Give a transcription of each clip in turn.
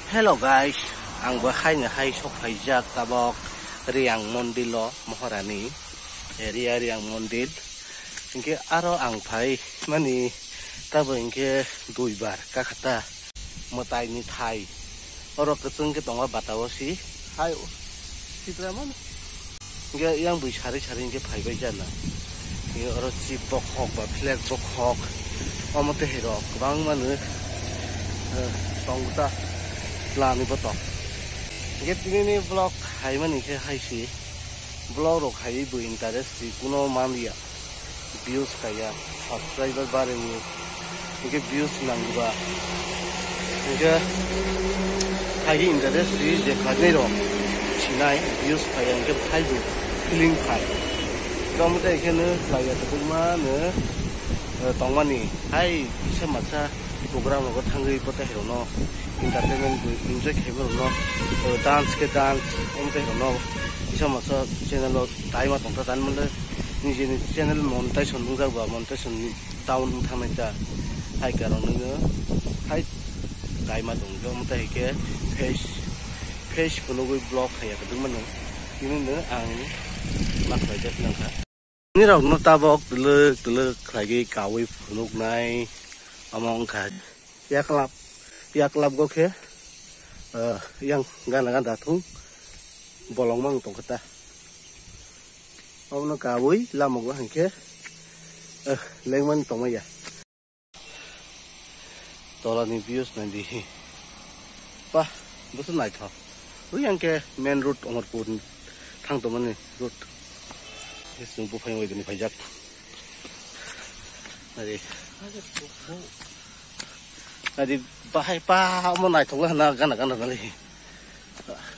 Hello guys, ang bahay na hay sokhaijak tabok riang mondil lo Maharani area riang mondil inke aro ang phai mani tabo inke duibar kakata motai ni thai oro kachung ke tonga batawosi hai sitraman inke yang bui sari inke phai bai jana inke oro chip bokhok ba flag bokhok omote hero bang manu tongta lami betul. Get ini vlog hai mani ke hai si vlog rok hai bu interest si kuno mamia views kaya subscriber bare ni ke views nangba ke hai interest si je khane ro chinai views kaya ke hai bu feeling khai kamu ta ikhane kaya tu ma ne tongmani hai semasa program ko thangai pata hero no entertainment enjoy khebo no dance ke dance omte no isa masa channel lo tai ma tongta tan mole ni channel monetization nungja ba monetization town thamai ta hai karon no hai tai ma tongjo omte ke face blog khaya ka dung mano ini ne ang mak bai jet nang ka ni rok no tabok tele khlagi kawi phunuk nai among kha yak lap go ke yang gana datung bolong mang tong kata ông nó cà búi làm một cái hàng kia lên mình tông mày à to là ni views này đi pa bớt này thôi với yang ke main road ông một cuốn thang tông mình road cái sung bu phải ngồi đi phải giặc này đi bahai pa mo nai thong na gana nali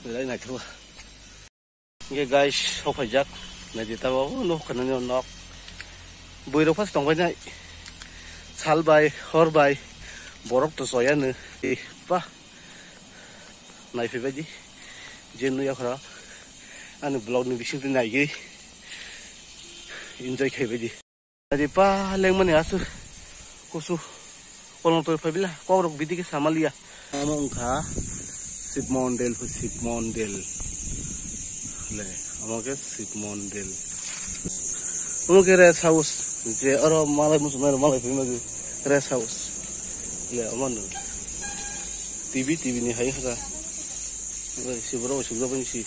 lai nai thu nge guys ho phajak na di ta bo no khana no nok boi ro phas tong bai nai sal bai hor bai borok to soya ne pa nai phe bai di jenu ya khara an vlog ni bising tu nai ge enjoy khai bai di adi pa leng mane asu kosu Kolong tu pabila, kau rok bidik samalia. Among kah, sip model, le, among ke sip model. Among ke rest house, je orang malai musuh malai pun rest house. Le, among TV ni hai kah, si bro pun si.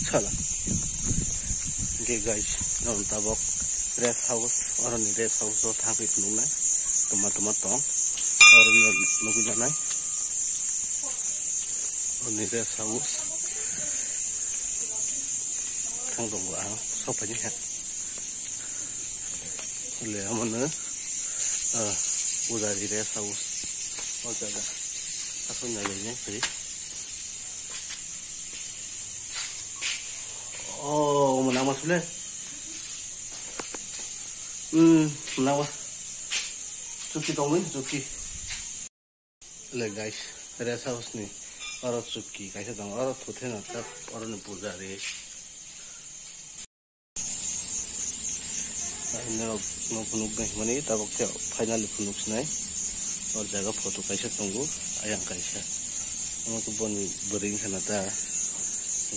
Salah, okay guys, non tabok rest house, orang ni rest house tu thang pik nung nai, tomat tong, orang ni nugu janai, orang ni rest house, thang tong buah, sopa ni hat, le amane, udah di rest house, oh jaga, aku nyari ni, oh, menawa sudah. Menawa. Cuki tongin, cuki. Le guys, rest house ni. Orang cuki, kaisa tong orang thuthe na tak orang ni puja re. Ini no punuk nih, mana ini tabok tiap final punuk senai. Orang jaga foto kaisa tunggu, ayang kaisa. Orang tu pun bering sana ta.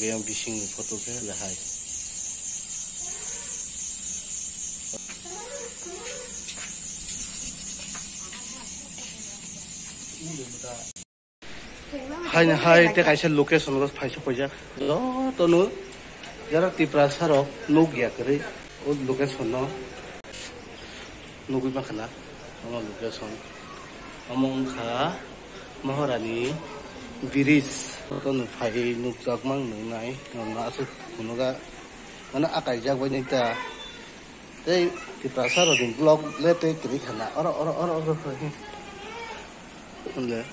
Yang bising foto ke lahai. Hai te kaisa location ros phaisa phaja lo to no jara tipra saro no gya kare o location no nugui makhana ama location among kha Maharani Bridge to no phai nuk jak mang nung nai na su kunoga mana akai jak bai ning ta te tipra saro din blog le te kri khana ora le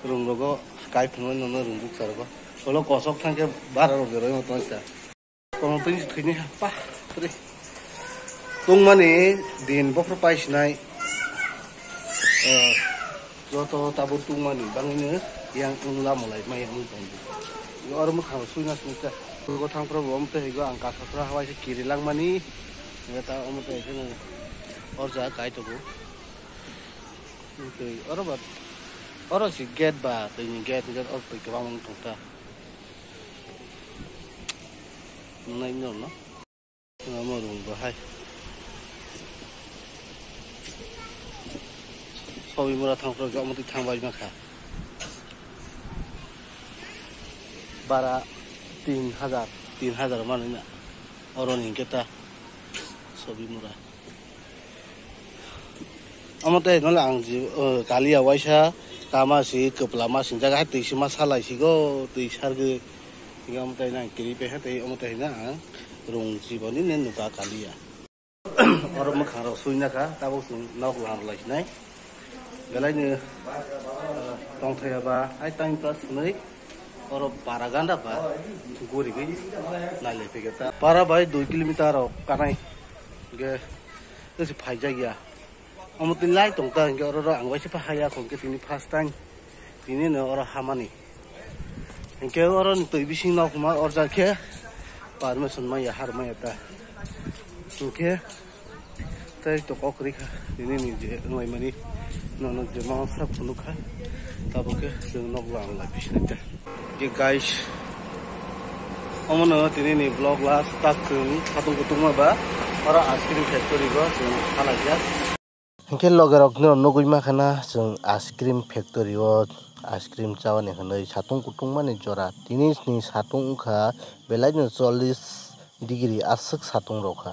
rung logo sky phun no rung buk sar ko solo kosok thang ke bar ro gero mo to ta ko pin thini pa pre tung mani din bok pai snai jo to tabu tung mani bang ni yang tung la mo lai mai ang tong yo or mo kha suina suka Go thang pro bom te higo ang ka thra hawai se kirilang mani ta omote ekene orja kai to go te oro ba oro si get ba te ni get or pe ka mong thota nai no no mo rung ba hai sobi mura thang pro ga omote thang bai ma kha bara 3,000 mana na orang ini kita sobi murah. Amate nol angji kali awaisa kama si kepelama sih jaga hati si masalah sih go di sarge tinggal amate na kiri pe hati amate na rong si bani nen nuka kali ya. Orang makan rosui na ka tahu sih nak ulang lagi nai. Galai ni tong thaya ba ai time plus nih. और पारा गांडा पा गोरी गई नाले पे गया पारा भाई 2 किलोमीटर और कनाई के ऐसे फाइजा गया हम तीन लाई तोंता के और अंगवाई से पहाया को के तीन फर्स्ट टाइम तीन ने और हमानी के और तो बिसिंग ना कुमार और जाके परमिशन में या हर में आता ओके तै तो कोकरी खा तीन ने जे नय मनी नन जे मा सब फुनु खा तब के जों नक लांग ला बिसिनते Oke guys, omong ini nih vlog lah stuck katung apa? Orang askrim factory gua, salah ya. Mungkin logar oknir nogoi makana, askrim factory gua, askrim cawan yang hendak satung kutung mana jora. Ini nih satung ka, belanya 40 degree asik satung roka.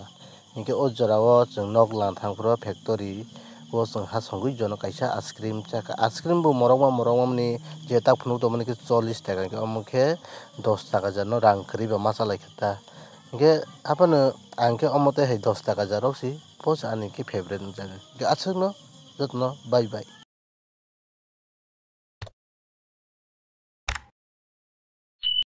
Mungkin ojora gua, nog lantang pro factory. Wo hasongui jono kaisa askrim chaka askrim bu morong ni jeta phunu to mane ke 40 taka ke amke 10 taka jano rang khri ba masala khata ke apana angke amote he 10 taka jarok si pos ani ke favorite jaga ke asno jotno bye bye